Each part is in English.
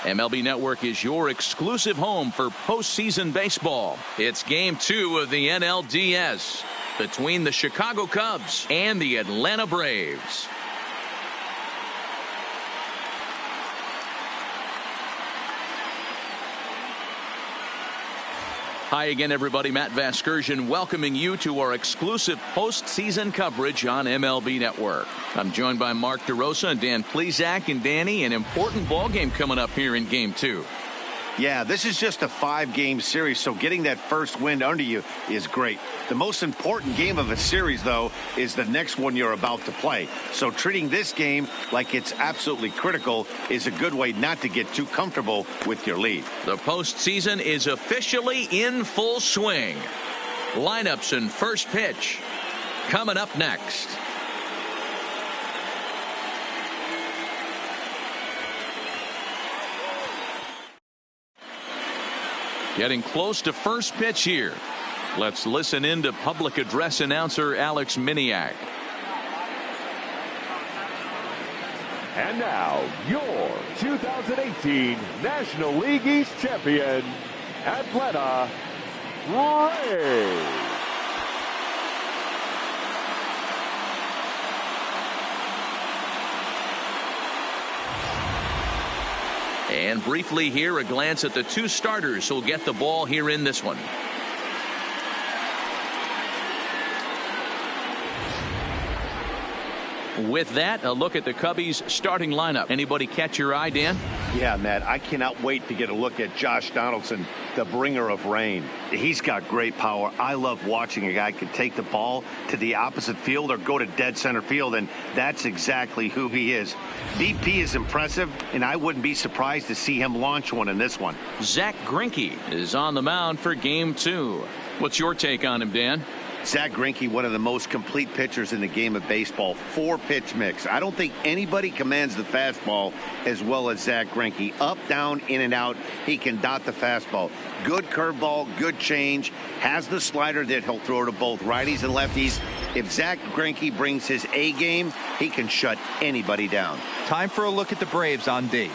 MLB Network is your exclusive home for postseason baseball. It's Game 2 of the NLDS between the Chicago Cubs and the Atlanta Braves. Hi again, everybody. Matt Vasgersian welcoming you to our exclusive postseason coverage on MLB Network. I'm joined by Mark DeRosa and Dan Plesac. And Danny, an important ball game coming up here in Game 2. Yeah, this is just a 5-game series, so getting that first win under you is great. The most important game of a series, though, is the next one you're about to play. So treating this game like it's absolutely critical is a good way not to get too comfortable with your lead. The postseason is officially in full swing. Lineups and first pitch coming up next. Getting close to first pitch here. Let's listen in to public address announcer Alex Miniak. And now, your 2018 National League East champion, Atlanta Braves. And briefly here, a glance at the two starters who'll get the ball here in this one. With that, a look at the Cubbies starting lineup. Anybody catch your eye, Dan? Yeah, Matt, I cannot wait to get a look at Josh Donaldson, the bringer of rain. He's got great power. I love watching a guy can take the ball to the opposite field or go to dead center field, and that's exactly who he is. BP is impressive, and I wouldn't be surprised to see him launch one in this one. Zack Greinke is on the mound for Game 2. What's your take on him, Dan? Zack Greinke, one of the most complete pitchers in the game of baseball. 4-pitch mix. I don't think anybody commands the fastball as well as Zack Greinke. Up, down, in and out. He can dot the fastball. Good curveball, good change. Has the slider that he'll throw to both righties and lefties. If Zack Greinke brings his A game, he can shut anybody down. Time for a look at the Braves on D.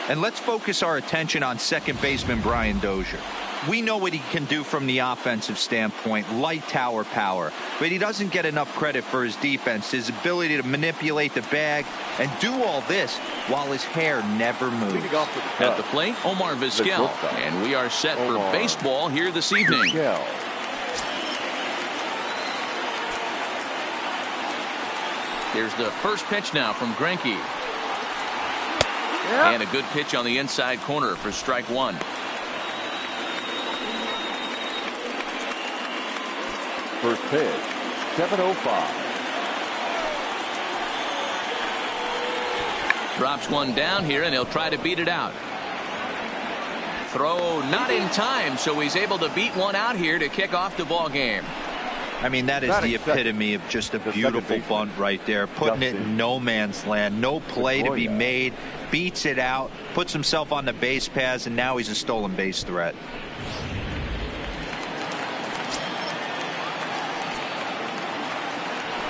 And let's focus our attention on second baseman Brian Dozier. We know what he can do from the offensive standpoint, light tower power, but he doesn't get enough credit for his defense, his ability to manipulate the bag and do all this while his hair never moves. At the plate, Omar Vizquel, and we are set for baseball here this evening. Here's the first pitch now from Greinke. And a good pitch on the inside corner for strike one. First pitch, 7:05. Drops one down here, and he'll try to beat it out. Throw not in time, so he's able to beat one out here to kick off the ball game. I mean, that is the epitome of just a beautiful bunt right there. Putting it in no man's land. No play to be made. Beats it out. Puts himself on the base paths, and now he's a stolen base threat.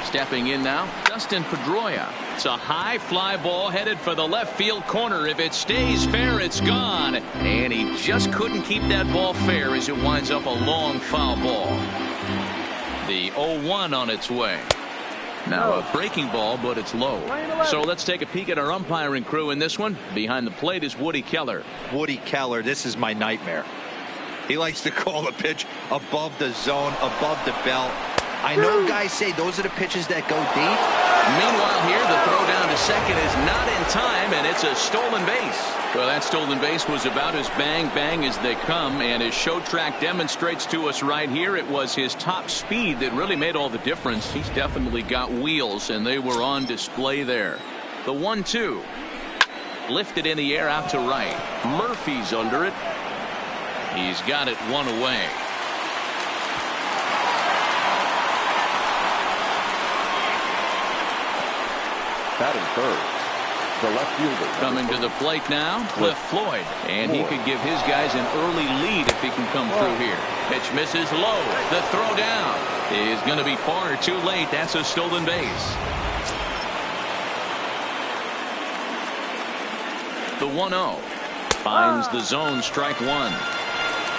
Stepping in now, Dustin Pedroia. It's a high fly ball headed for the left field corner. If it stays fair, it's gone. And he just couldn't keep that ball fair as it winds up a long foul ball. The 0-1 on its way. Now a breaking ball, but it's low. So let's take a peek at our umpiring crew in this one. Behind the plate is Woody Keller. Woody Keller, this is my nightmare. He likes to call a pitch above the zone, above the belt. I know guys say those are the pitches that go deep. Meanwhile here, the throw down to second is not in time, and it's a stolen base. Well, that stolen base was about as bang as they come, and as Show Track demonstrates to us right here, it was his top speed that really made all the difference. He's definitely got wheels, and they were on display there. The 1-2. Lifted in the air out to right. Murphy's under it. He's got it one away. Batting third, the left fielder. Coming to the plate now, Cliff Floyd. And he could give his guys an early lead if he can come through here. Pitch misses low. The throw down is going to be far too late. That's a stolen base. The 1-0. Finds the zone, strike one.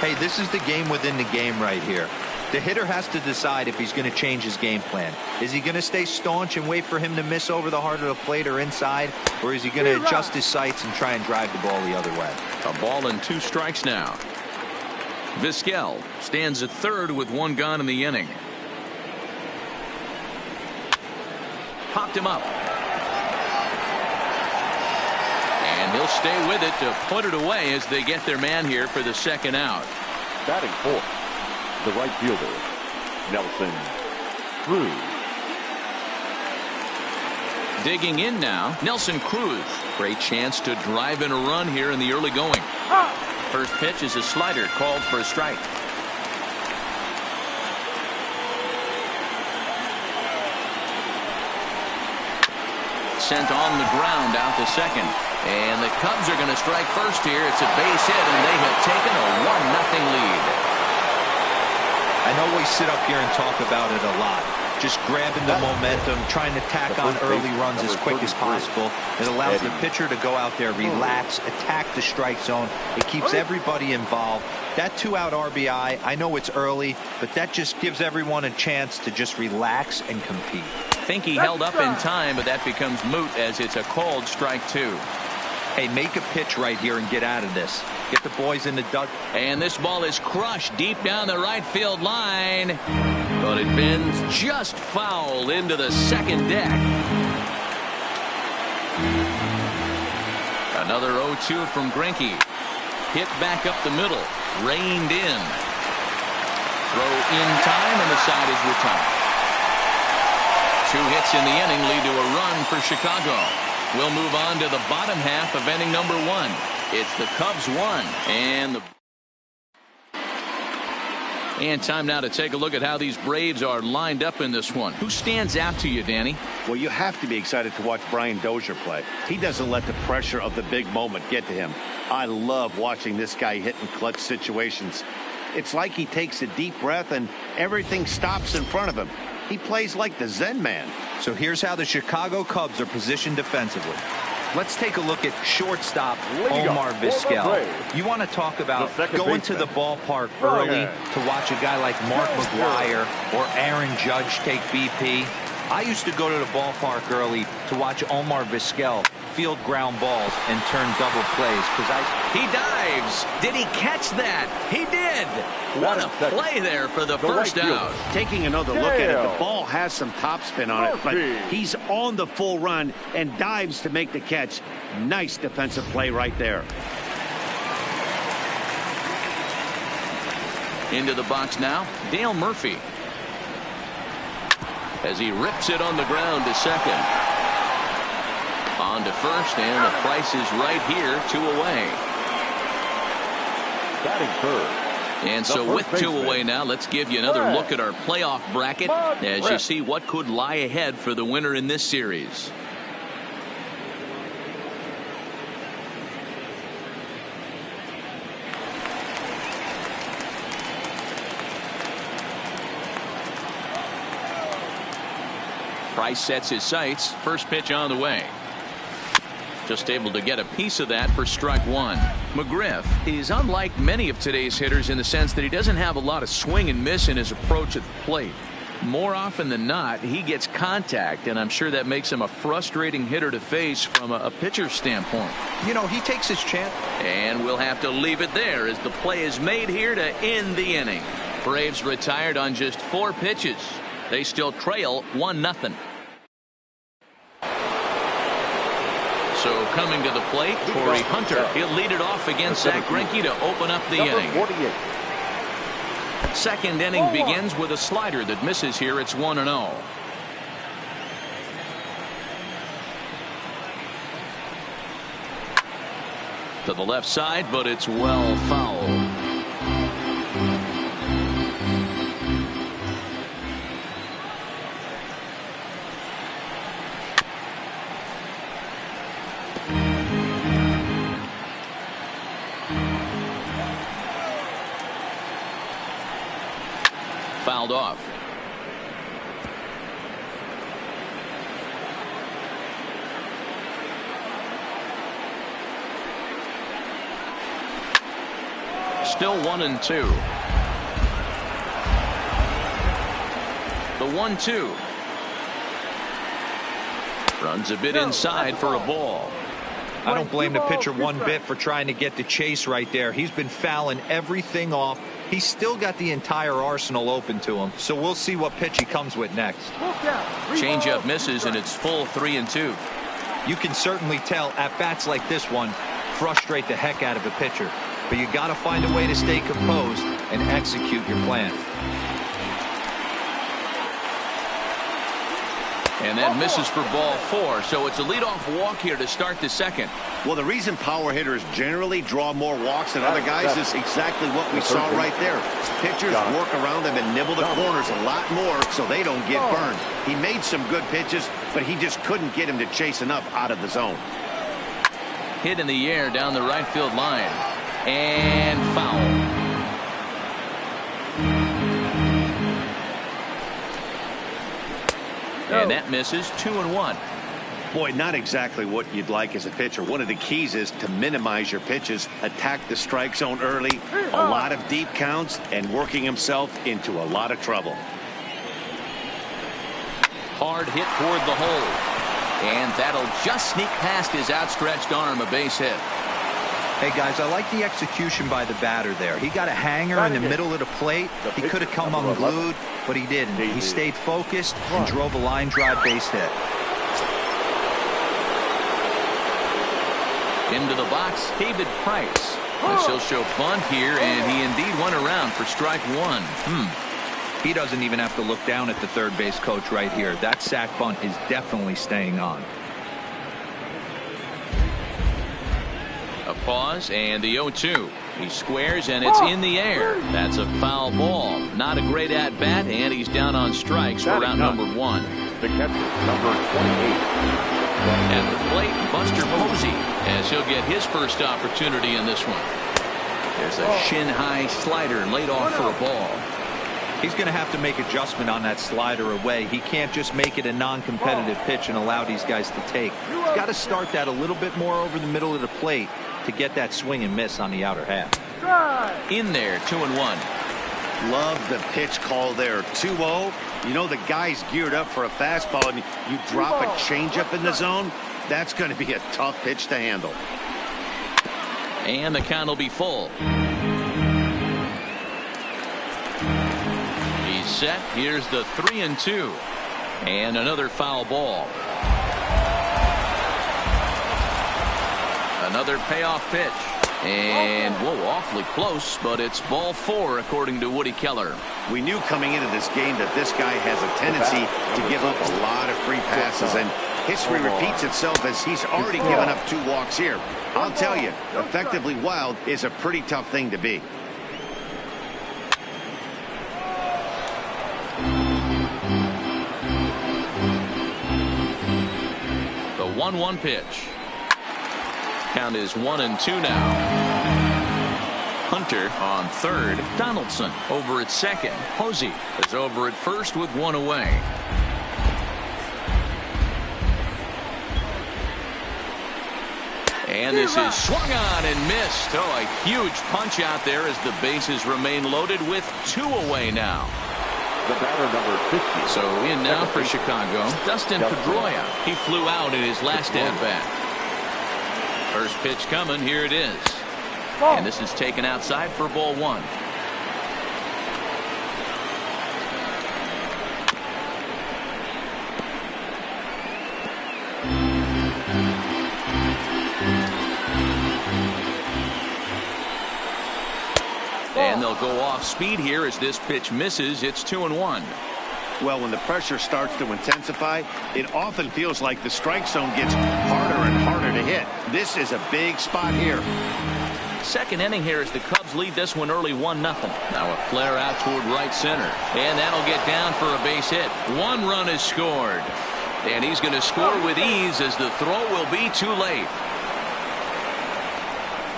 Hey, this is the game within the game right here. The hitter has to decide if he's going to change his game plan. Is he going to stay staunch and wait for him to miss over the heart of the plate or inside? Or is he going to adjust his sights and try and drive the ball the other way? A ball and 2 strikes now. Vizquel stands at third with 1 gone in the inning. Popped him up. And he'll stay with it to put it away as they get their man here for the second out. Batting fourth, the right fielder, Nelson Cruz. Digging in now, Nelson Cruz. Great chance to drive in a run here in the early going. First pitch is a slider called for a strike. Sent on the ground out to second. And the Cubs are going to strike first here. It's a base hit, and they have taken a 1-0 lead. I know we sit up here and talk about it a lot. Just grabbing the momentum, trying to tack on early runs as quick as possible. It allows the pitcher to go out there, relax, attack the strike zone. It keeps everybody involved. That 2-out RBI, I know it's early, but that just gives everyone a chance to just relax and compete. I think he held up in time, but that becomes moot as it's a called strike 2. Hey, make a pitch right here and get out of this. Get the boys in the duck. And this ball is crushed deep down the right field line. But it bends just foul into the second deck. Another 0-2 from Greinke. Hit back up the middle. Reined in. Throw in time, and the side is retired. 2 hits in the inning lead to a run for Chicago. We'll move on to the bottom half of inning number 1. It's the Cubs 1 and time now to take a look at how these Braves are lined up in this one. Who stands out to you, Danny? Well, you have to be excited to watch Brian Dozier play. He doesn't let the pressure of the big moment get to him. I love watching this guy hit in clutch situations. It's like he takes a deep breath and everything stops in front of him. He plays like the Zen man. So here's how the Chicago Cubs are positioned defensively. Let's take a look at shortstop Omar Vizquel. You want to talk about going to the ballpark early to watch a guy like Mark McGwire or Aaron Judge take BP. I used to go to the ballpark early to watch Omar Vizquel field ground balls and turn double plays because he dives. Did he catch that? He did. What a play there for the first out. Taking another look at it, the ball has some topspin on it, but he's on the full run and dives to make the catch. Nice defensive play right there. Into the box now, Dale Murphy. As he rips it on the ground to second. On to first, and the price is right here, 2 away. Batting third. And so with 2 away now, let's give you another look at our playoff bracket as you see what could lie ahead for the winner in this series. Price sets his sights. First pitch on the way. Just able to get a piece of that for strike 1. McGriff is unlike many of today's hitters in the sense that he doesn't have a lot of swing and miss in his approach at the plate. More often than not, he gets contact, and I'm sure that makes him a frustrating hitter to face from a pitcher's standpoint. You know, he takes his chance. And we'll have to leave it there as the play is made here to end the inning. Braves retired on just 4 pitches. They still trail 1-0. So coming to the plate, Corey Hunter. He'll lead it off against Zach Greinke to open up the inning. 48. Second inning begins with a slider that misses here. It's 1-0. To the left side, but it's well fouled. Fouled off. Still 1-2. The 1-2. Runs a bit inside for a ball. I don't blame the pitcher one bit for trying to get the chase right there. He's been fouling everything off. He's still got the entire arsenal open to him. So we'll see what pitch he comes with next. Changeup misses, and it's full 3-2. You can certainly tell at bats like this one frustrate the heck out of a pitcher. But you got to find a way to stay composed and execute your plan. And that misses for ball 4. So it's a leadoff walk here to start the second. Well, the reason power hitters generally draw more walks than other guys is exactly what we saw right there. Pitchers work around them and nibble the corners a lot more so they don't get burned. He made some good pitches, but he just couldn't get him to chase enough out of the zone. Hit in the air down the right field line. And foul. And that misses. 2-1. Boy, not exactly what you'd like as a pitcher. One of the keys is to minimize your pitches, attack the strike zone early, a lot of deep counts, and working himself into a lot of trouble. Hard hit toward the hole. And that'll just sneak past his outstretched arm, a base hit. Hey, guys, I like the execution by the batter there. He got a hanger in the middle of the plate. He could have come unglued, but he didn't. He stayed focused and drove a line drive base hit. Into the box, David Price. He'll show bunt here, and he indeed went around for strike 1. He doesn't even have to look down at the third base coach right here. That sac bunt is definitely staying on. A pause and the 0-2. He squares and it's in the air. That's a foul ball. Not a great at bat, and he's down on strikes for round number 1. The catcher, number 28. At the plate, Buster Posey, as he'll get his first opportunity in this one. There's a shin-high slider laid off for a ball. He's going to have to make adjustment on that slider away. He can't just make it a non-competitive pitch and allow these guys to take. He's got to start that a little bit more over the middle of the plate to get that swing and miss on the outer half. In there, 2-1. Love the pitch call there. 2-0. You know the guy's geared up for a fastball, and you drop a changeup in the zone. That's going to be a tough pitch to handle. And the count will be full. He's set. Here's the 3-2. And another foul ball. Another payoff pitch. And, whoa, awfully close, but it's ball 4, according to Woody Keller. We knew coming into this game that this guy has a tendency to give up a lot of free passes, and history repeats itself as he's already given up 2 walks here. I'll tell you, effectively wild is a pretty tough thing to be. The 1-1 pitch. Count is 1-2 now. Hunter on third. Donaldson over at second. Posey is over at first with 1 away. And this is swung on and missed. Oh, a huge punch out there as the bases remain loaded with 2 away now. The batter, number 50. So in now for Chicago, Dustin Pedroia. He flew out in his last at-bat. First pitch coming. Here it is. And this is taken outside for ball 1. And they'll go off speed here as this pitch misses. It's 2-1. Well, when the pressure starts to intensify, it often feels like the strike zone gets harder and harder to hit. This is a big spot here. Second inning here as the Cubs lead this one early 1-0. Now a flare out toward right center. And that'll get down for a base hit. 1 run is scored. And he's going to score with ease as the throw will be too late.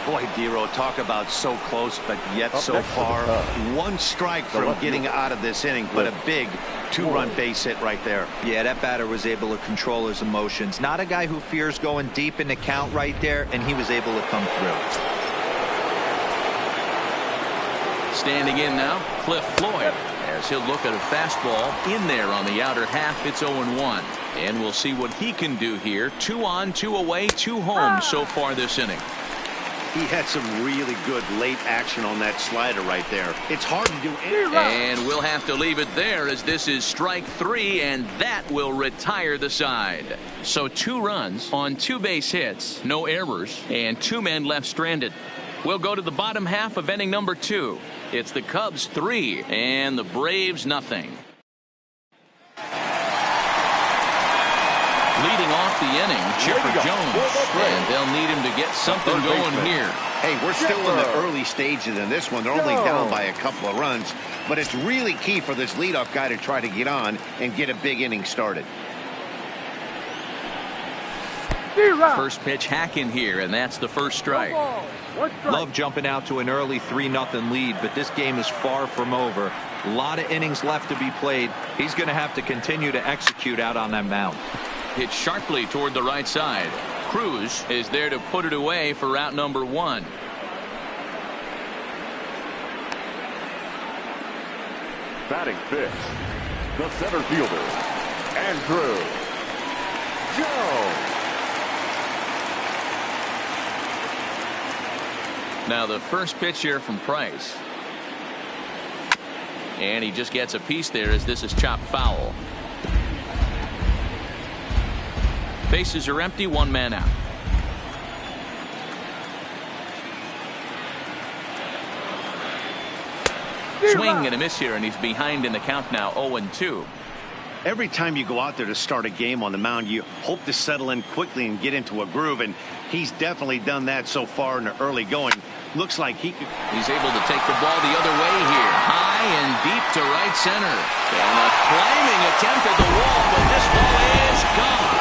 Boy, Dero, talk about so close, but yet so far. 1 strike from getting out of this inning, but a big 2-run base hit right there. Yeah, that batter was able to control his emotions. Not a guy who fears going deep in the count right there, and he was able to come through. Standing in now, Cliff Floyd, as he'll look at a fastball in there on the outer half. It's 0-1. And we'll see what he can do here. 2 on, 2 away, 2 home so far this inning. He had some really good late action on that slider right there. It's hard to do anything. And we'll have to leave it there, as this is strike 3, and that will retire the side. So 2 runs on 2 base hits, no errors, and 2 men left stranded. We'll go to the bottom half of inning number 2. It's the Cubs 3 and the Braves nothing. Leading off the inning, Chipper Jones, and they'll need him to get something going here. Hey, we're still in the early stages in this one. They're only down by a couple of runs, but it's really key for this leadoff guy to try to get on and get a big inning started. First pitch hack in here, and that's the first strike. Love jumping out to an early 3-0 lead, but this game is far from over. A lot of innings left to be played. He's going to have to continue to execute out on that mound. Hit sharply toward the right side. Cruz is there to put it away for out number 1. Batting fifth, the center fielder, Andrew Jones. Now the first pitch here from Price. And he just gets a piece there as this is chopped foul. Bases are empty, 1 man out. Swing and a miss here, and he's behind in the count now, 0-2. Every time you go out there to start a game on the mound, you hope to settle in quickly and get into a groove, and he's definitely done that so far in the early going. Looks like he's able to take the ball the other way here, high and deep to right center, and a climbing attempt at the wall, but this ball is gone.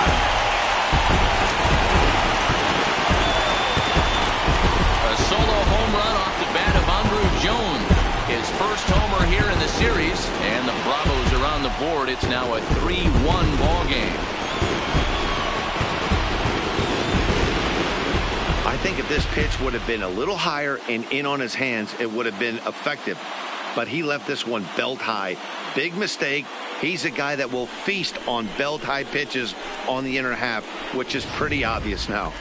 A solo home run off the bat of Andrew Jones. His first homer here in the series, and the Bravos are on the board. It's now a 3-1 ball game. I think if this pitch would have been a little higher and in on his hands, it would have been effective. But he left this one belt high. Big mistake. He's a guy that will feast on belt high pitches on the inner half, which is pretty obvious now.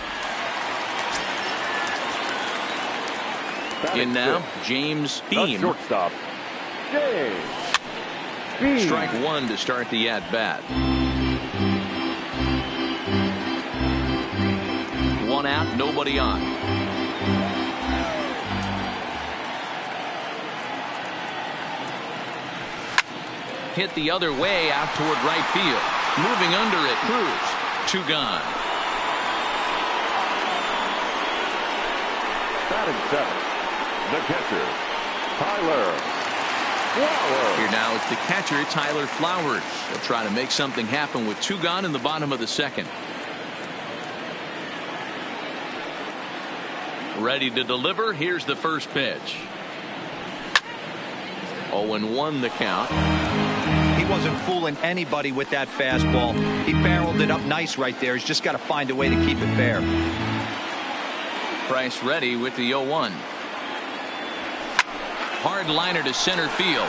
In now, James Beam. Shortstop, James Beam. Strike 1 to start the at-bat. 1 out, nobody on. Hit the other way out toward right field. Moving under it, Cruz. 2 gone. Batting seventh, the catcher, Tyler Flowers. Here now it's the catcher, Tyler Flowers. They'll try to make something happen with 2 gone in the bottom of the second. Ready to deliver. Here's the first pitch. 0-1 the count. He wasn't fooling anybody with that fastball. He barreled it up nice right there. He's just got to find a way to keep it fair. Price ready with the 0-1. Hard liner to center field.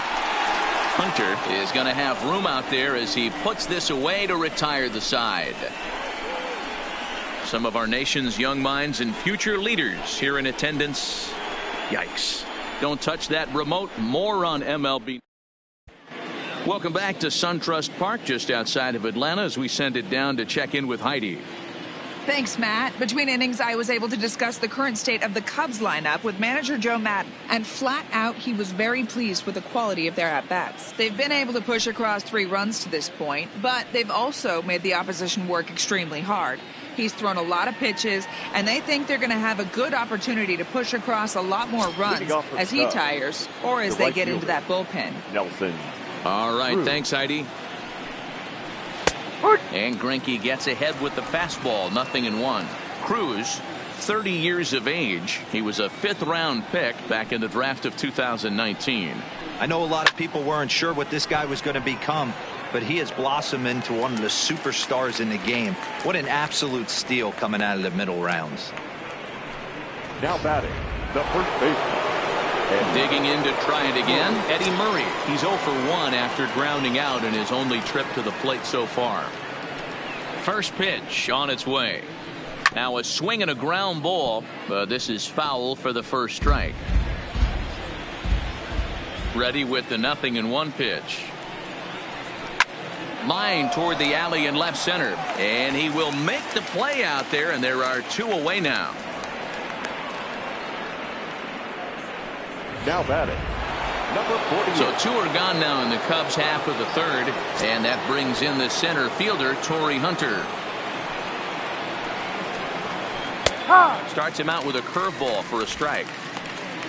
Hunter is going to have room out there as he puts this away to retire the side. Some of our nation's young minds and future leaders here in attendance. Yikes. Don't touch that remote. More on MLB. Welcome back to SunTrust Park just outside of Atlanta as we send it down to check in with Heidi. Thanks, Matt. Between innings, I was able to discuss the current state of the Cubs lineup with manager Joe Maddon, and flat out, he was very pleased with the quality of their at-bats. They've been able to push across 3 runs to this point, but they've also made the opposition work extremely hard. He's thrown a lot of pitches, and they think they're going to have a good opportunity to push across a lot more runs as he tires or as they get into that bullpen. Nelson. All right, thanks, Heidi. And Greinke gets ahead with the fastball, 0-1. Cruz, 30 years of age. He was a 5th-round pick back in the draft of 2019. I know a lot of people weren't sure what this guy was going to become, but he has blossomed into one of the superstars in the game. What an absolute steal coming out of the middle rounds. Now batting, the first baseman, Digging in to try it again, Eddie Murray. He's 0 for 1 after grounding out in his only trip to the plate so far. First pitch on its way. Now a swing and a ground ball, but this is foul for the first strike. Ready with the 0-1 pitch. Line toward the alley in left center, and he will make the play out there, and there are 2 away now. Now batting, number 48. So 2 are gone now in the Cubs half of the third, and that brings in the center fielder, Torrey Hunter. Starts him out with a curveball for a strike.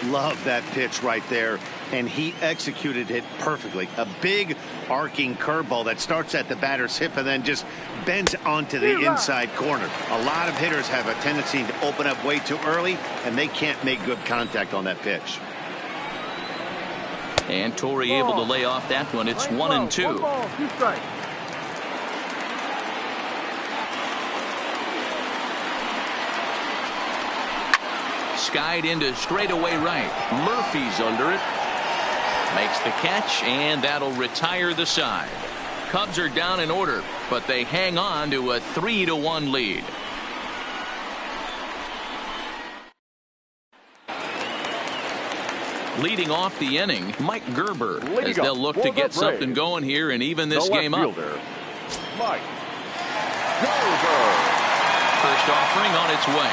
Love that pitch right there, and he executed it perfectly. A big arcing curveball that starts at the batter's hip and then just bends onto the inside corner. A lot of hitters have a tendency to open up way too early, and they can't make good contact on that pitch. And Torrey able to lay off that one. It's 1-2. Skied into straightaway right. Murphy's under it. Makes the catch, and that'll retire the side. Cubs are down in order, but they hang on to a 3-1 lead. Leading off the inning, Mike Gerber, as they'll look to get something going here and even this game up. Mike Gerber. First offering on its way.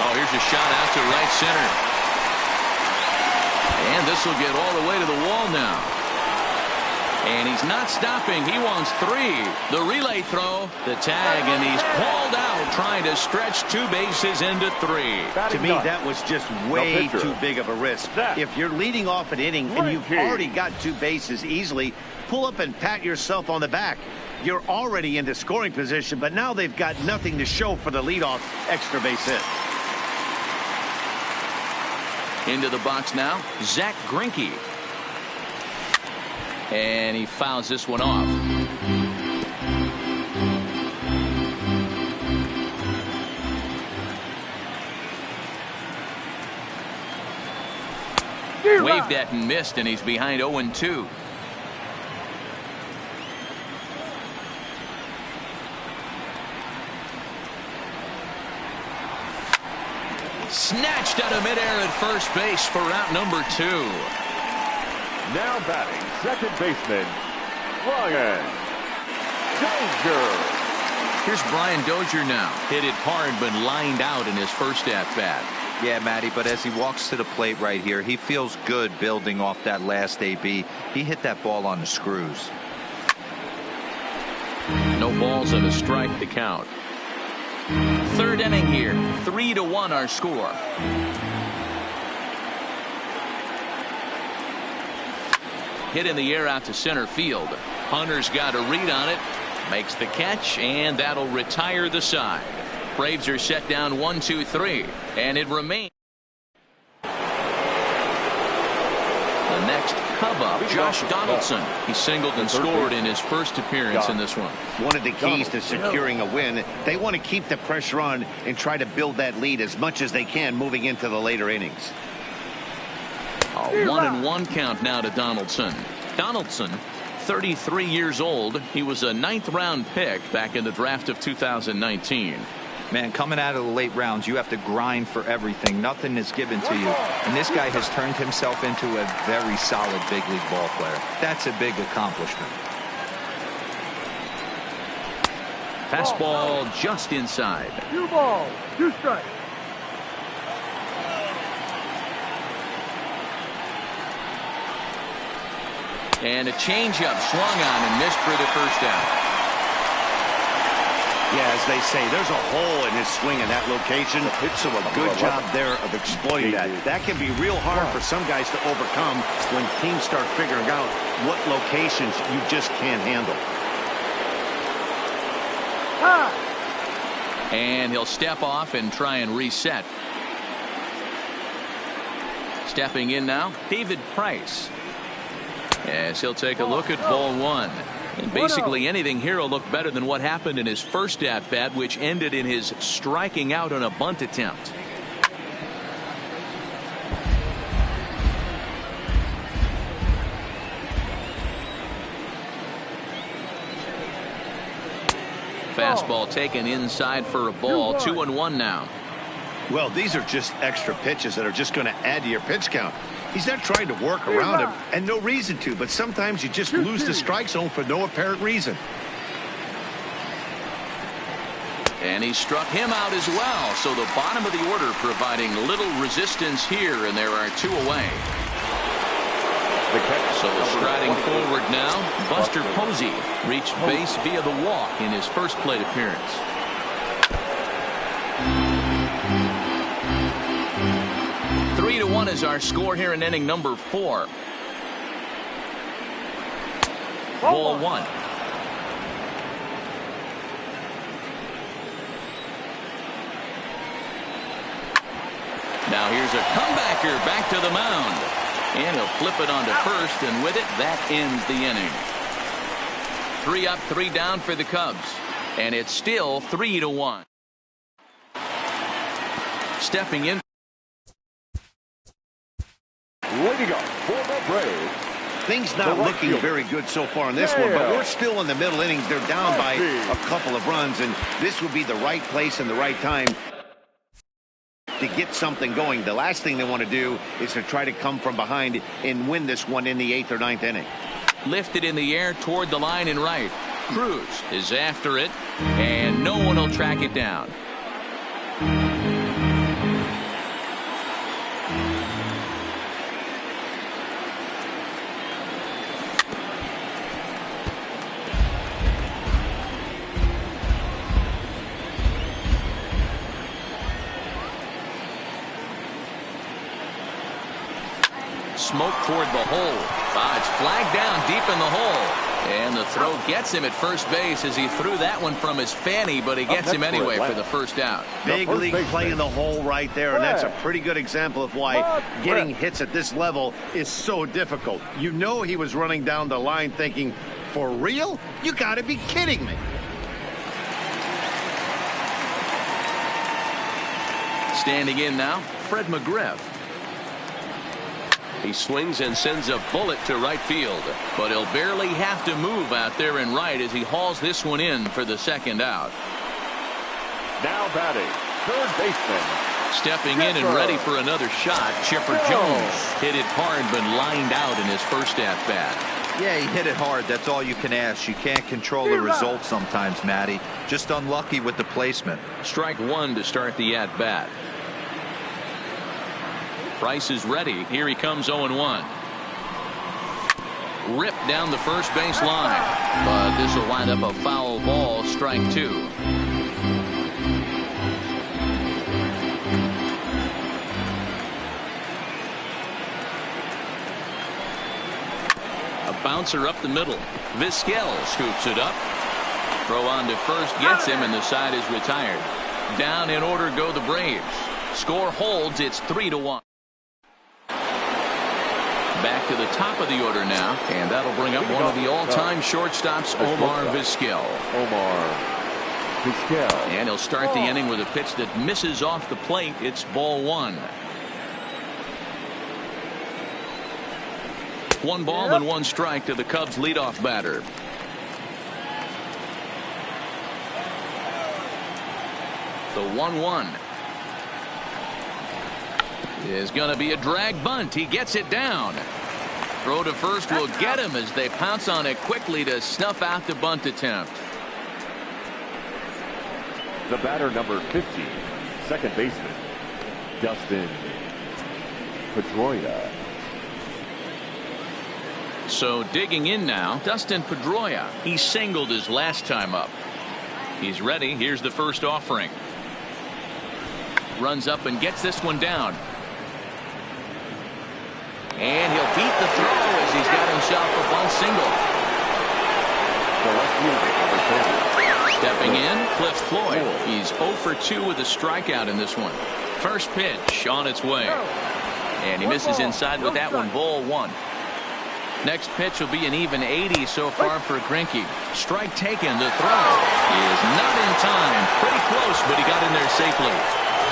Oh, here's a shot out to right center. And this will get all the way to the wall now. And he's not stopping. He wants 3. The relay throw, the tag, and he's pulled out trying to stretch 2 bases into 3. To me, that was just way too big of a risk. If you're leading off an inning and you've already got 2 bases easily, pull up and pat yourself on the back. You're already into scoring position, but now they've got nothing to show for the leadoff extra base hit. Into the box now, Zach Greinke. And he fouls this one off. Waved at and missed, and he's behind 0-2. Snatched out of midair at first base for out number 2. Now batting, second baseman, Brian Dozier. Here's Brian Dozier now. Hit it hard, but lined out in his first at-bat. Yeah, Matty, but as he walks to the plate right here, he feels good building off that last AB. He hit that ball on the screws. No balls and a strike to count. Third inning here. 3-1 our score. Hit in the air out to center field. Hunter's got a read on it. Makes the catch, and that'll retire the side. Braves are set down 1-2-3, and it remains. The next Cub up, Josh Donaldson. He singled and scored in his first appearance in this one. One of the keys to securing a win, they want to keep the pressure on and try to build that lead as much as they can moving into the later innings. A 1-1 count now to Donaldson. Donaldson, 33 years old. He was a 9th round pick back in the draft of 2019. Man, coming out of the late rounds, you have to grind for everything. Nothing is given to you. And this guy has turned himself into a very solid big league ball player. That's a big accomplishment. Fastball just inside. 2 balls, 2 strikes. And a changeup swung on and missed for the first out. Yeah, as they say, there's a hole in his swing in that location. So a good job there of exploiting that. That can be real hard for some guys to overcome when teams start figuring out what locations you just can't handle. And he'll step off and try and reset. Stepping in now, David Price. As he'll take a look at ball 1. And basically anything here will look better than what happened in his first at-bat, which ended in his striking out on a bunt attempt. fastball taken inside for a ball. 2-1 now. Well, these are just extra pitches that are just going to add to your pitch count. He's not trying to work around him, and no reason to, but sometimes you just lose the strike zone for no apparent reason. And he struck him out as well. So the bottom of the order providing little resistance here, and there are 2 away. So striding forward now, Buster Posey reached base via the walk in his first plate appearance. Three to 1 is our score here in inning number 4. Ball 1. Now here's a comebacker back to the mound. And he'll flip it onto first, and with it, that ends the inning. 3 up, 3 down for the Cubs. And it's still 3-1. Stepping in. Leading up for the Braves. Things not looking very good so far in this one, but we're still in the middle innings. They're down by a couple of runs, and this would be the right place and the right time to get something going. The last thing they want to do is to try to come from behind and win this one in the 8th or 9th inning. Lifted in the air toward the line and right. Cruz is after it, and no one will track it down. Smoke toward the hole. It's flagged down deep in the hole. And the throw gets him at first base as he threw that one from his fanny, but he gets him anyway for the first out. Big league play in the hole right there, and that's a pretty good example of why getting hits at this level is so difficult. You know he was running down the line thinking, for real? You got to be kidding me. Standing in now, Fred McGriff. He swings and sends a bullet to right field, but he'll barely have to move out there in right as he hauls this one in for the second out. Now batting, third baseman. Stepping in and ready for another shot, Chipper Jones. Hit it hard but lined out in his first at bat. Yeah, he hit it hard. That's all you can ask. You can't control the result sometimes, Matty. Just unlucky with the placement. Strike 1 to start the at bat. Price is ready. Here he comes 0-1. Ripped down the first base line, but this will wind up a foul ball. Strike 2. A bouncer up the middle. Vizquel scoops it up. Throw on to first gets him, and the side is retired. Down in order go the Braves. Score holds. It's 3-1. Back to the top of the order now, and that'll bring up one of the all-time shortstops, Omar Vizquel. And he'll start the inning with a pitch that misses off the plate. It's ball 1. 1 ball and 1 strike to the Cubs leadoff batter. The 1-1 is going to be a drag bunt. He gets it down. Throw to first will get him as they pounce on it quickly to snuff out the bunt attempt. The batter, number 50, second baseman, Dustin Pedroia. So digging in now, Dustin Pedroia. He singled his last time up. He's ready. Here's the first offering. Runs up and gets this one down. And he'll beat the throw as he's got himself a bunt single. Stepping in, Cliff Floyd. He's 0 for 2 with a strikeout in this one. First pitch on its way. And he misses inside with that one, ball 1. Next pitch will be an even 80 so far for Greinke. Strike taken. The throw is not in time. Pretty close, but he got in there safely.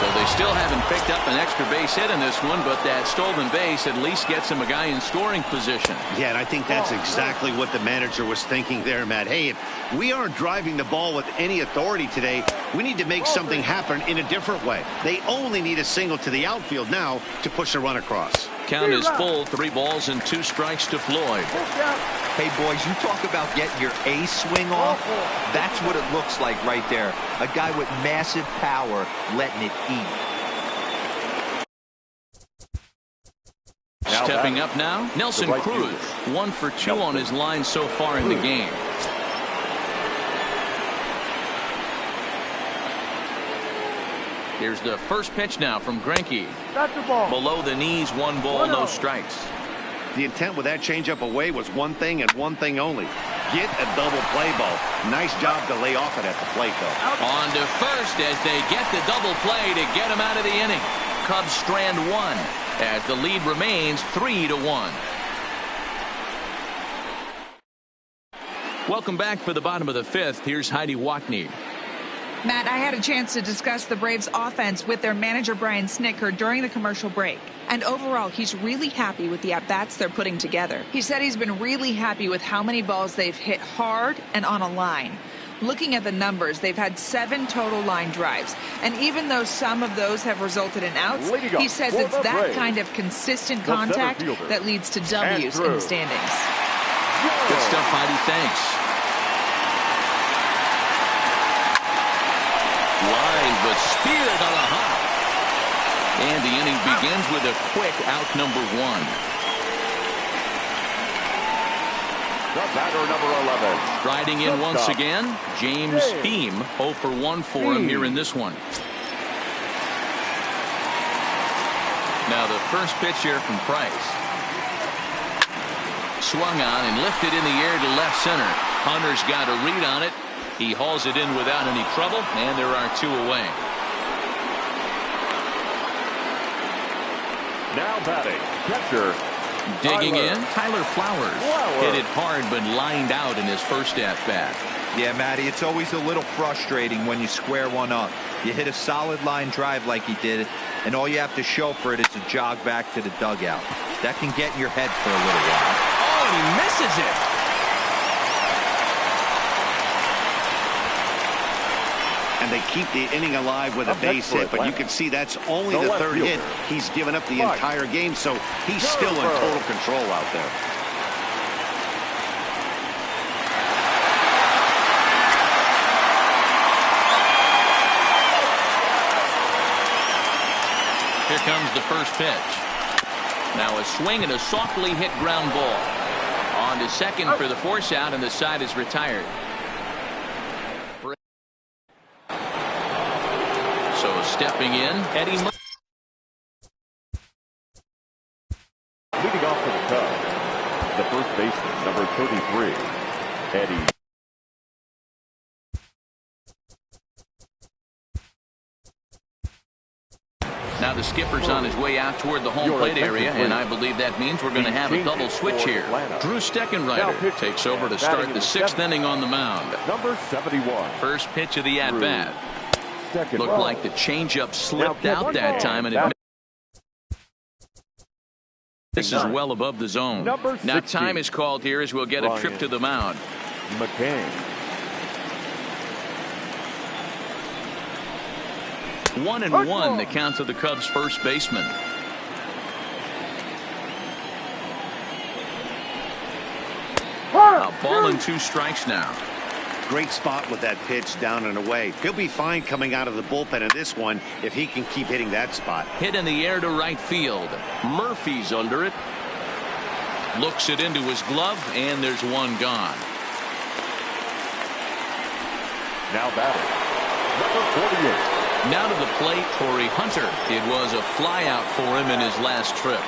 So they still haven't picked up an extra base hit in this one, but that stolen base at least gets him a guy in scoring position. Yeah, and I think that's exactly what the manager was thinking there, Matt. Hey, if we aren't driving the ball with any authority today, we need to make something happen in a different way. They only need a single to the outfield now to push a run across. Count is full, 3 balls and 2 strikes to Floyd. Hey, boys, you talk about getting your A swing off. That's what it looks like right there. A guy with massive power letting it eat. Stepping up now, Nelson Cruz. 1 for 2 on his line so far in the game. Here's the first pitch now from Greinke. Below the knees, 1 ball, no strikes. The intent with that changeup away was one thing and one thing only. Get a double play ball. Nice job to lay off it at the plate, though. On to first as they get the double play to get him out of the inning. Cubs strand 1 as the lead remains 3-1. Welcome back for the bottom of the 5th. Here's Heidi Watney. Matt, I had a chance to discuss the Braves offense with their manager Brian Snitker during the commercial break. And overall, he's really happy with the at-bats they're putting together. He said he's been really happy with how many balls they've hit hard and on a line. Looking at the numbers, they've had 7 total line drives. And even though some of those have resulted in outs, he says it's that kind of consistent contact that leads to W's in the standings. Good stuff, Heidi. Thanks. Line, but speared on a hop. And the inning begins with a quick out number 1. The batter, number 11. Striding in once again, James Thiem. 0 for 1 for him here in this one. Now the first pitch here from Price. Swung on and lifted in the air to left center. Hunter's got a read on it. He hauls it in without any trouble, and there are 2 away. Now batting, catcher. Digging in, Tyler Flowers. Hit it hard, but lined out in his first at-bat. Yeah, Matty, it's always a little frustrating when you square one up. You hit a solid line drive like he did, and all you have to show for it is a jog back to the dugout. That can get in your head for a little while. Oh, and he misses it. And they keep the inning alive with a base hit, but you can see that's only the 3rd hit he's given up the entire game, so he's still in total control out there. Here comes the first pitch. Now a swing and a softly hit ground ball. On to second for the force out, and the side is retired. So stepping in, Eddie Murphy. Leading off for the Cubs, the first baseman, number 33, Eddie. Now the skipper's on his way out toward the home plate area, and I believe that means we're going to have a double switch here. Drew Steckenrider takes over to start the 6th inning on the mound. Number 71. First pitch of the at-bat. Looked like the changeup slipped out that time, and this is well above the zone. Now time is called here as we'll get a trip to the mound. McCain. 1-1 the count to the Cubs first baseman. A ball and 2 strikes now. Great spot with that pitch down and away. He'll be fine coming out of the bullpen in this one if he can keep hitting that spot. Hit in the air to right field. Murphy's under it. Looks it into his glove, and there's 1 gone. Now batting, number 48. Now to the plate, Torrey Hunter. It was a flyout for him in his last trip.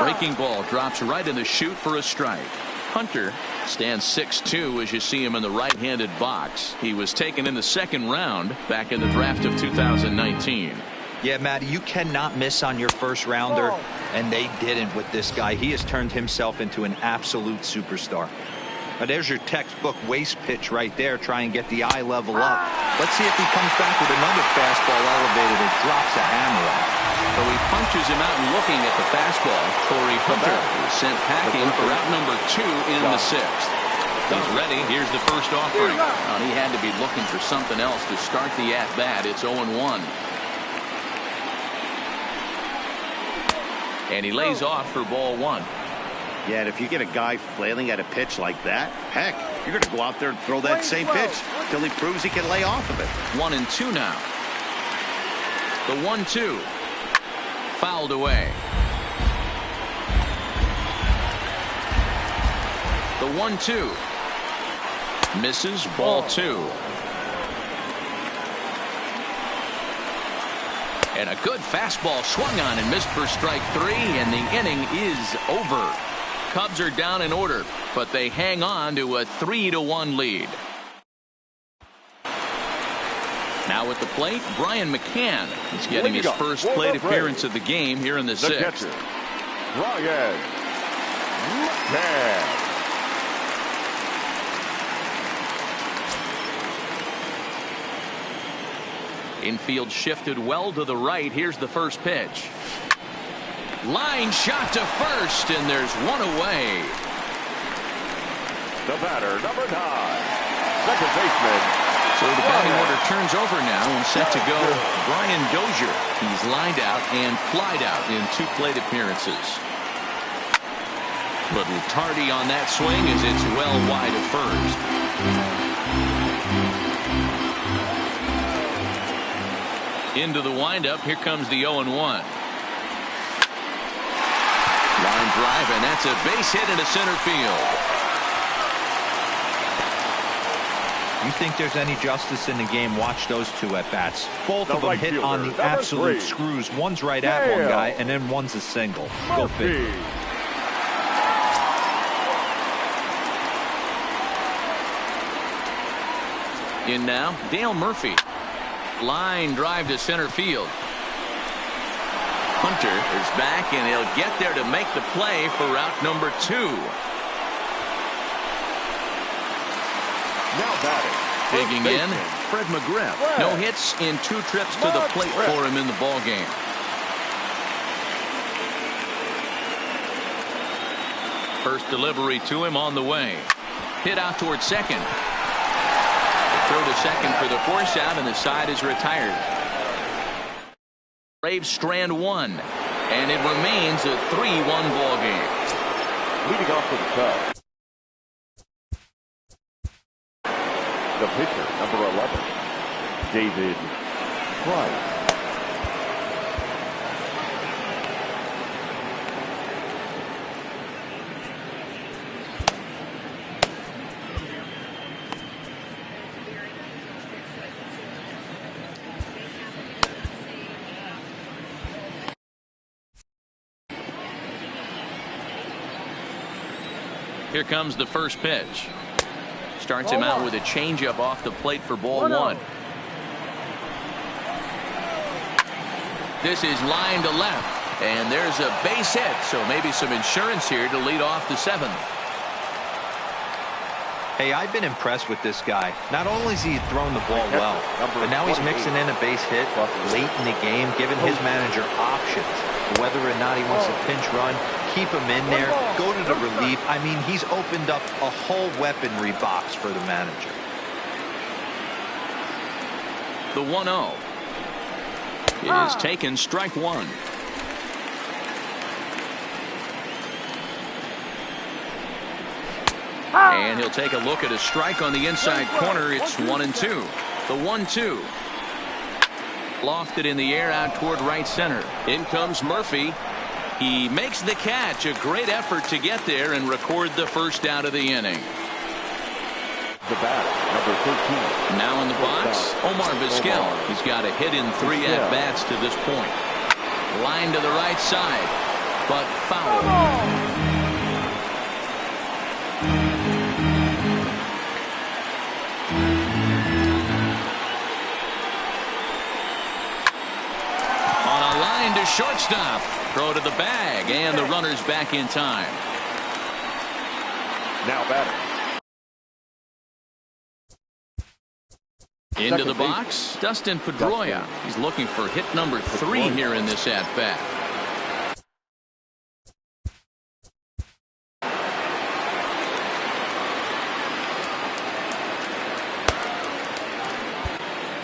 Breaking ball drops right in the chute for a strike. Hunter stands 6'2" as you see him in the right-handed box. He was taken in the 2nd round back in the draft of 2019. Yeah, Matty, you cannot miss on your first rounder, and they didn't with this guy. He has turned himself into an absolute superstar. There's your textbook waist pitch right there. Try and get the eye level up. Let's see if he comes back with another fastball elevated and drops a hammer on. So he punches him out and looking at the fastball. Corey Hunter is sent packing for out number 2 in the 6th. He's ready. Here's the first offering. Well, he had to be looking for something else to start the at-bat. It's 0-1. And he lays off for ball 1. Yeah, and if you get a guy flailing at a pitch like that, heck, you're going to go out there and throw that same pitch till he proves he can lay off of it. 1-2 now. The 1-2. Fouled away. The 1-2. Misses, ball 2. And a good fastball swung on and missed for strike 3, and the inning is over. Cubs are down in order, but they hang on to a 3-1 lead. Now at the plate, Brian McCann is getting his first plate appearance of the game here in the 6th. Catcher, Brian McCann. Infield shifted well to the right. Here's the first pitch. Line shot to first, and there's one away. The batter, number 9, second baseman. So the batting order turns over now and set to go Brian Dozier. He's lined out and flied out in 2 plate appearances. Little tardy on that swing as it's well wide of first. Into the windup. Here comes the 0-1. Line drive, and that's a base hit into center field. You think there's any justice in the game? Watch those 2 at bats. Both of them right hit fielder, on the number absolute 3. screws. One's right at one guy, and then one's a single. Go figure. In now, Dale Murphy. Line drive to center field. Hunter is back, and he'll get there to make the play for route number 2. Now batting, Digging in, Fred McGriff. No hits in 2 trips to the plate for him in the ballgame. First delivery to him on the way. Hit out towards second. Throw to second for the force out, and the side is retired. Braves strand 1, and it remains a 3-1 ball game. leading off for the Cubs. The pitcher, number 11, David Price. Here comes the first pitch. Starts him out with a changeup off the plate for ball 1. This is line to left, and there's a base hit, so maybe some insurance here to lead off the 7th. Hey, I've been impressed with this guy. Not only has he thrown the ball well, but now he's mixing in a base hit late in the game, giving his manager options. Whether or not he wants to pinch run, keep him in there, go to the relief. I mean, he's opened up a whole weaponry box for the manager. The 1-0 is taken, strike 1. And he'll take a look at a strike on the inside corner. It's 1-2. The 1-2. Lofted in the air out toward right center. In comes Murphy. He makes the catch. A great effort to get there and record the first out of the inning. The batter, number 13. Now in the box, Omar Vizquel. He's got a hit in 3 at-bats to this point. Line to the right side, but foul. To shortstop, throw to the bag, and the runner's back in time. Now batting, Into the box, Dustin Pedroia. He's looking for hit number 3 here in this at-bat.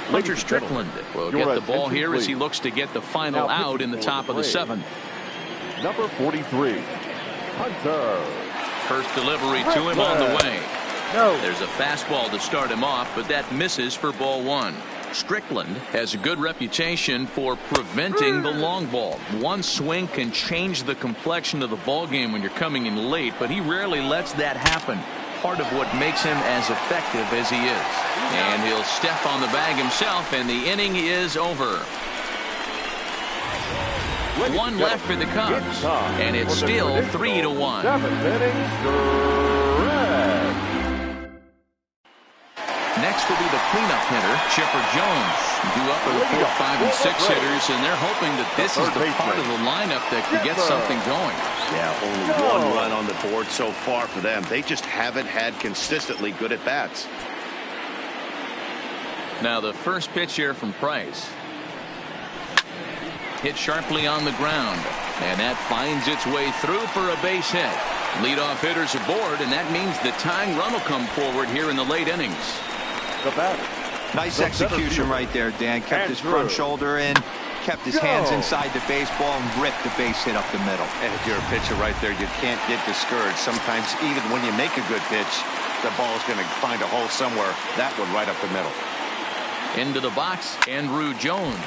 Hunter Strickland will get the ball here as he looks to get the final out in the top of the 7th. Number 43, Hunter. First delivery to him on the way. No. There's a fastball to start him off, but that misses for ball 1. Strickland has a good reputation for preventing the long ball. One swing can change the complexion of the ball game when you're coming in late, but he rarely lets that happen. Part of what makes him as effective as he is. And he'll step on the bag himself, and the inning is over. 1 left for the Cubs, and it's still 3-1. 7th inning stretch. Next will be the cleanup hitter, Chipper Jones. Due up for the 4, 5, and 6 hitters, and they're hoping that this is the part of the lineup that can get something going. Yeah, only 1 run on the board so far for them. They just haven't had consistently good at-bats. Now the first pitch here from Price. Hit sharply on the ground, and that finds its way through for a base hit. Leadoff hitters aboard, and that means the tying run will come forward here in the late innings. The batter. Nice execution right there, Dan. Kept his front shoulder in, kept his hands inside the baseball, and ripped the base hit up the middle. And if you're a pitcher right there, you can't get discouraged. Sometimes even when you make a good pitch, the ball is going to find a hole somewhere. That one right up the middle. Into the box, Andrew Jones,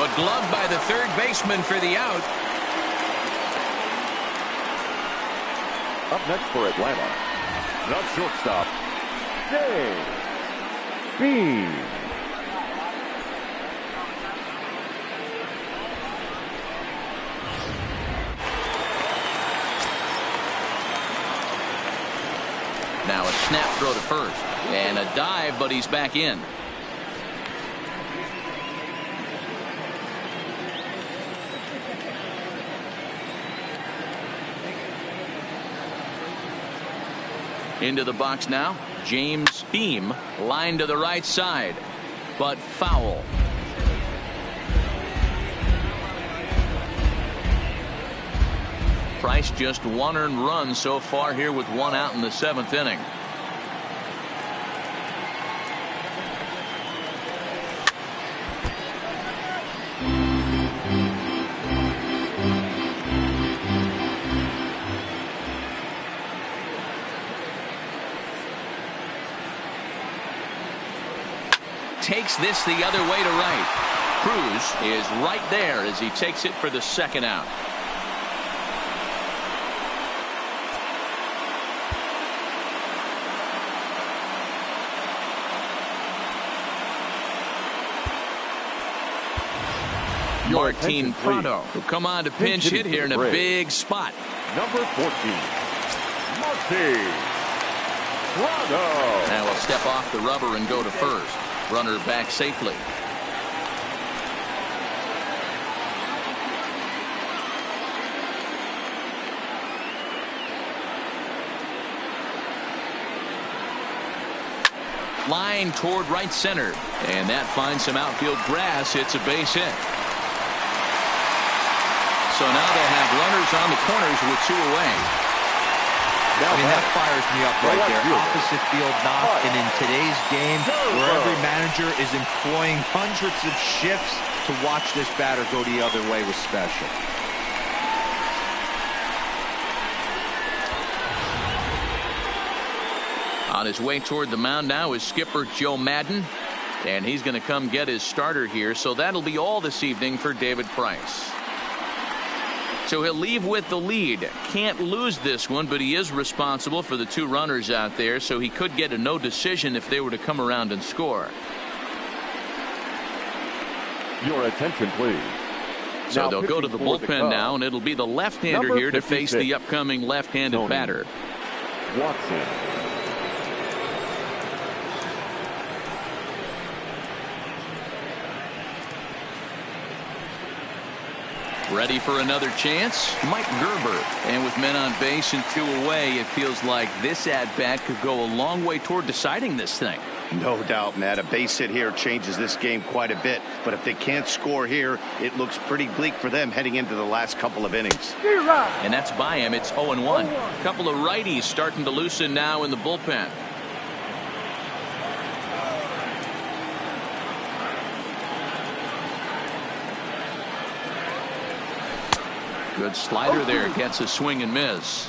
but gloved by the third baseman for the out. Up next for Atlanta, the shortstop, James Beam. Now a snap throw to first, and a dive, but he's back in. Into the box now, James Beam, line to the right side, but foul. Price just 1 earned run so far here with 1 out in the 7th inning. Takes this the other way to right. Cruz is right there as he takes it for the 2nd out. Martin Prado will come on to pinch hit here in a big spot. Number 14, Martin Prado. Now we'll step off the rubber and go to first. Runner back safely. Line toward right center, and that finds some outfield grass. It's a base hit. So now they'll have runners on the corners with 2 away. I mean, that fires me up right there. Opposite field knock, and in today's game, where every manager is employing hundreds of shifts to watch this batter go the other way was special. On his way toward the mound now is skipper Joe Madden, and he's going to come get his starter here. So that'll be all this evening for David Price. So he'll leave with the lead. Can't lose this one, but he is responsible for the 2 runners out there, so he could get a no decision if they were to come around and score. Your attention, please. So they'll go to the bullpen now, and it'll be the left-hander here to face the upcoming left-handed batter. Watson. Ready for another chance? Mike Gerber. And with men on base and 2 away, it feels like this at-bat could go a long way toward deciding this thing. No doubt, Matt. A base hit here changes this game quite a bit. But if they can't score here, it looks pretty bleak for them heading into the last couple of innings. And that's by him. It's 0-1. A couple of righties starting to loosen now in the bullpen. Good slider there. Gets a swing and miss.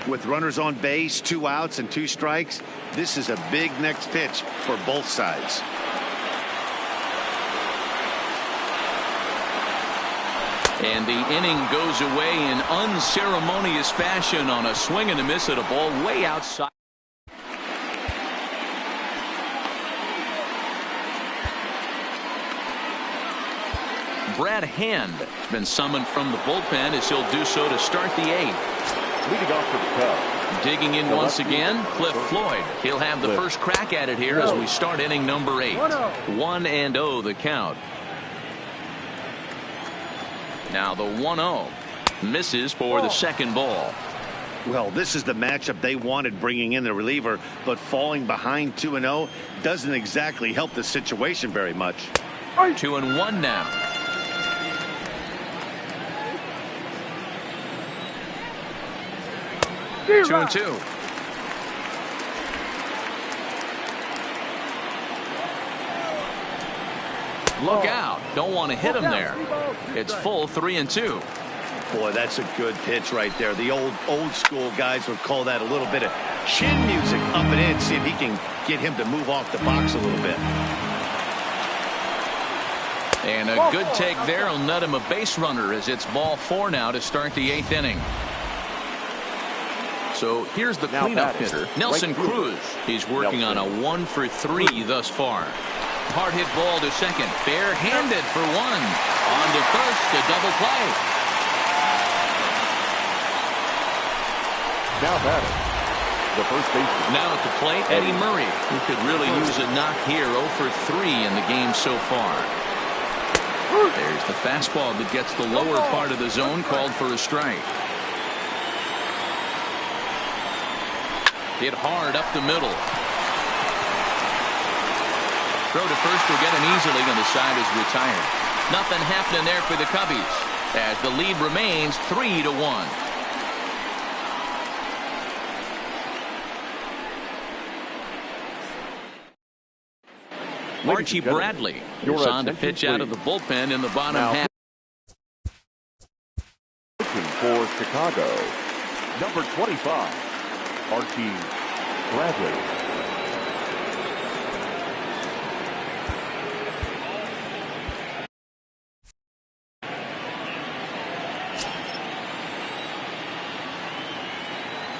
With runners on base, 2 outs and 2 strikes, this is a big next pitch for both sides. And the inning goes away in unceremonious fashion on a swing and a miss at a ball way outside. Brad Hand has been summoned from the bullpen as he'll do so to start the 8th. Leading off for the Cubs. Digging in once again, Cliff Floyd. He'll have the first crack at it here as we start inning number 8. 1-0 the count. Now the 1-0 misses for the second ball. Well, this is the matchup they wanted, bringing in the reliever, but falling behind 2-0 doesn't exactly help the situation very much. 2-1 now. 2-2. Look out. Don't want to hit him there. It's full 3-2. Boy, that's a good pitch right there. The old school guys would call that a little bit of chin music up and in. See if he can get him to move off the box a little bit. And a good take there will nut him a base runner as it's ball 4 now to start the 8th inning. So here's the cleanup hitter, Nelson Cruz. He's working on a 1-for-3 thus far. Hard hit ball to second. Barehanded for 1. On to first, a double play. Now batting, the first baseman. Now at the plate, Eddie Murray, who could really use a knock here. 0-for-3 in the game so far. There's the fastball that gets the lower part of the zone, called for a strike. Hit hard up the middle. Throw to first will get him easily, and the side is retired. Nothing happening there for the Cubbies as the lead remains 3-1. Archie Bradley is on to pitch out of the bullpen in the bottom half. For Chicago, number 25. Archie Bradley.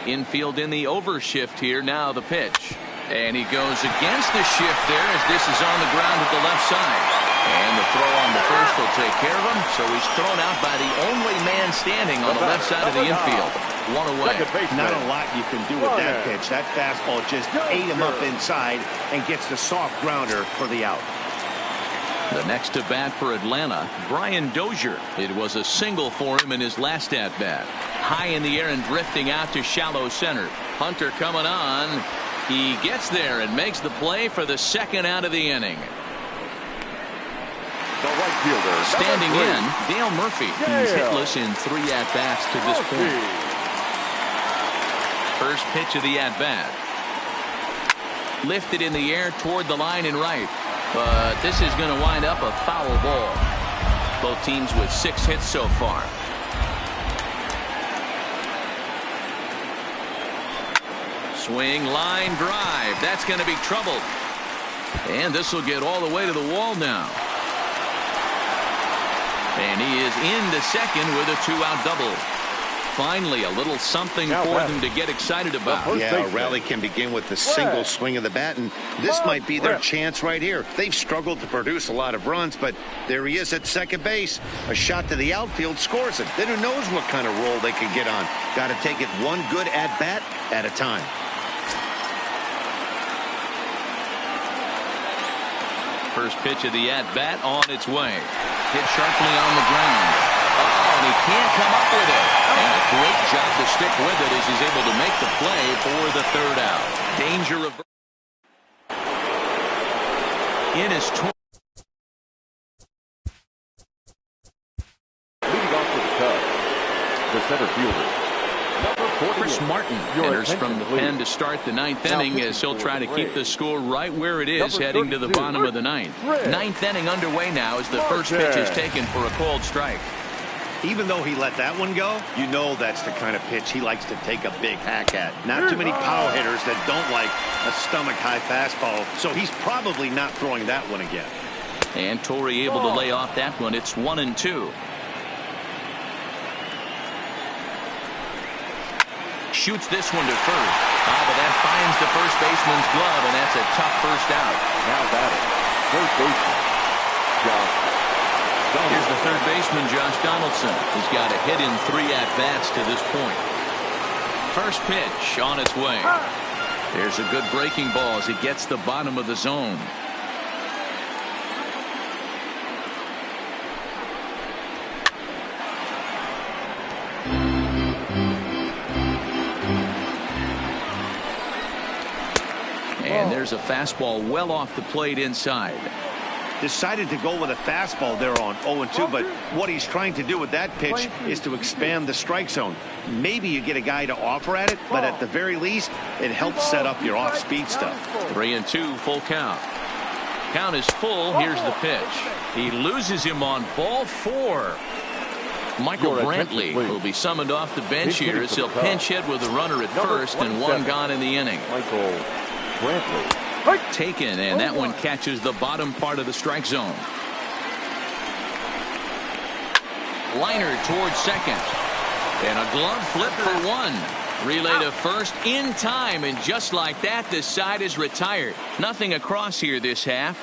Infield in the overshift here. Now the pitch. And he goes against the shift there as this is on the ground at the left side. And the throw on the first will take care of him. So he's thrown out by the only man standing on the left side of the infield. 1 away. Not a lot you can do with that pitch. That fastball just ate him up inside and gets the soft grounder for the out. The next to bat for Atlanta, Brian Dozier. It was a single for him in his last at bat. High in the air and drifting out to shallow center. Hunter coming on. He gets there and makes the play for the second out of the inning. The right fielder, standing in, Dale Murphy. He's hitless in 3 at-bats to this point. First pitch of the at-bat. Lifted in the air toward the line and right. But this is going to wind up a foul ball. Both teams with 6 hits so far. Swing, line, drive. That's going to be trouble. And this will get all the way to the wall now. And he is into second with a 2-out double. Finally, a little something for them to get excited about. Yeah, a rally can begin with a single swing of the bat, and this might be their chance right here. They've struggled to produce a lot of runs, but there he is at second base. A shot to the outfield scores it. Then who knows what kind of roll they can get on. Got to take it one good at-bat at a time. First pitch of the at-bat on its way. Hit sharply on the ground. Oh, and he can't come up with it. And a great job to stick with it as he's able to make the play for the 3rd out. Danger of... in his 20. Leading off for the Cubs, the center fielder, number 48. Chris Martin enters from the pen to start the ninth inning as he'll try to keep the score right where it is heading to the bottom of the ninth. Ninth inning underway now as the first pitch is taken for a called strike. Even though he let that one go, you know that's the kind of pitch he likes to take a big hack at. Not too many power hitters that don't like a stomach-high fastball, so he's probably not throwing that one again. And Torrey able to lay off that one. It's 1-2. Shoots this one to first. But that finds the first baseman's glove, and that's a tough first out. Now batting, first baseman, Josh. Here's the third baseman, Josh Donaldson. He's got a hit in 3 at-bats to this point. First pitch on its way. There's a good breaking ball as he gets the bottom of the zone. And there's a fastball well off the plate inside. Decided to go with a fastball there on 0-2, but what he's trying to do with that pitch is to expand the strike zone. Maybe you get a guy to offer at it, but at the very least, it helps set up your off-speed stuff. 3-2, full count. Count is full. Here's the pitch. He loses him on ball 4. Michael Brantley will be summoned off the bench here as he'll pinch hit with a runner at first and one gone in the inning. Michael Brantley. Taken, and that one catches the bottom part of the strike zone. Liner towards second. And a glove flip for 1. Relay to first in time, and just like that, the side is retired. Nothing across here this half.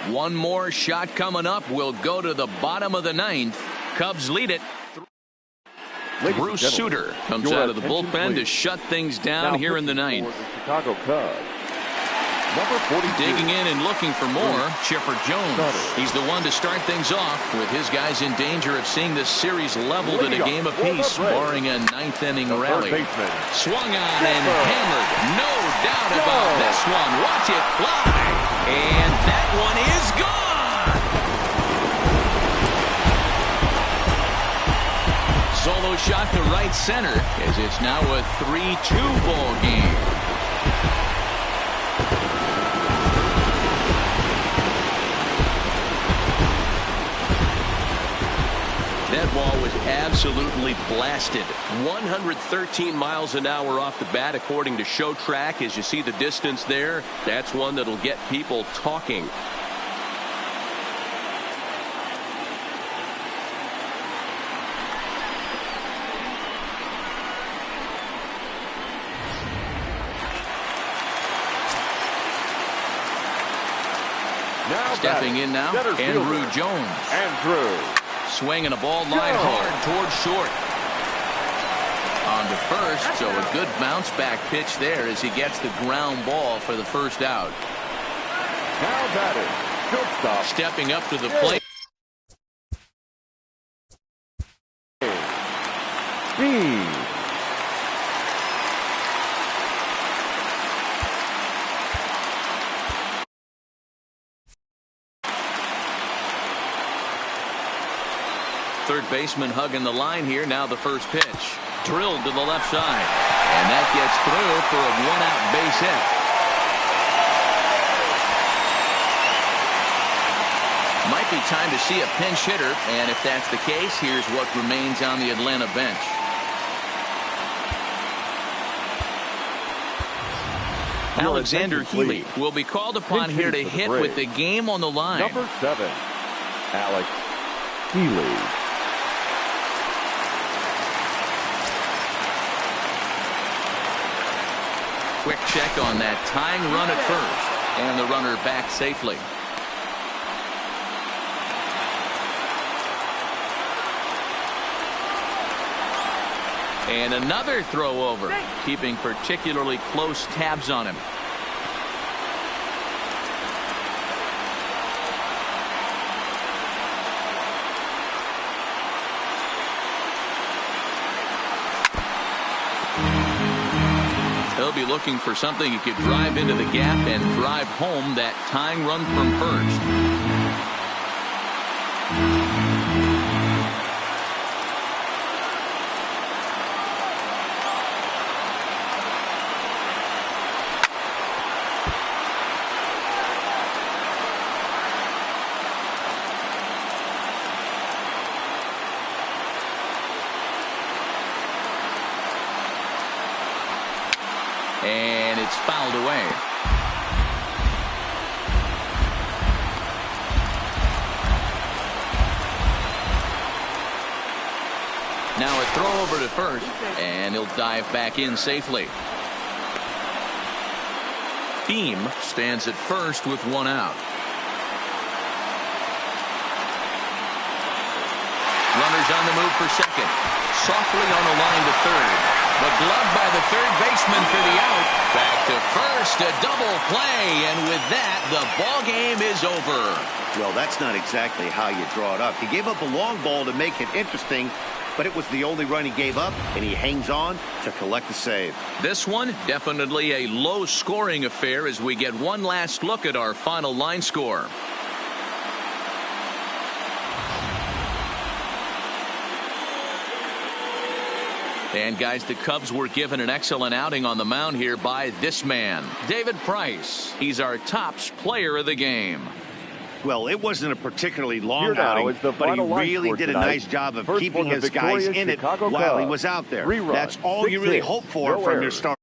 One more shot coming up will go to the bottom of the 9th. Cubs lead it. Bruce Sutter comes out of the bullpen to shut things down here in the 9th. Chicago Cubs. Number 40, digging in and looking for more, Chipper Jones. He's the one to start things off with his guys in danger of seeing this series leveled at a game apiece, barring a 9th inning rally. Swung on and hammered. No doubt about this one. Watch it fly. And that one is gone. Solo shot to right center as it's now a 3-2 ball game. That ball was absolutely blasted. 113 miles an hour off the bat, according to Show Track. As you see the distance there, that's one that'll get people talking. Now stepping in now, Andrew Jones. Andrew. Swinging a ball line hard towards short. On to first, so a good bounce back pitch there as he gets the ground ball for the first out. Now batting, shortstop. Stepping up to the plate. Speed. Third baseman hugging the line here. Now the first pitch. Drilled to the left side. And that gets through for a one-out base hit. Might be time to see a pinch hitter. And if that's the case, here's what remains on the Atlanta bench. Alexander Healy will be called upon here to hit with the game on the line. Number 7, Alex Healy. Quick check on that tying run at first, and the runner back safely. And another throw over, keeping particularly close tabs on him. He'll be looking for something he could drive into the gap and drive home that tying run from first. And it's fouled away. Now a throw over to first, and he'll dive back in safely. Team stands at first with one out. Runners on the move for second. Softly on the line to third. But gloved by the third baseman for the out. Back to first, a double play, and with that, the ball game is over. Well, that's not exactly how you draw it up. He gave up a long ball to make it interesting, but it was the only run he gave up, and he hangs on to collect the save. This one, definitely a low-scoring affair as we get one last look at our final line score. And guys, the Cubs were given an excellent outing on the mound here by this man, David Price. He's our tops player of the game. Well, it wasn't a particularly long outing, but he really did a nice job of keeping his guys in it while he was out there. That's all you really hope for from your starter.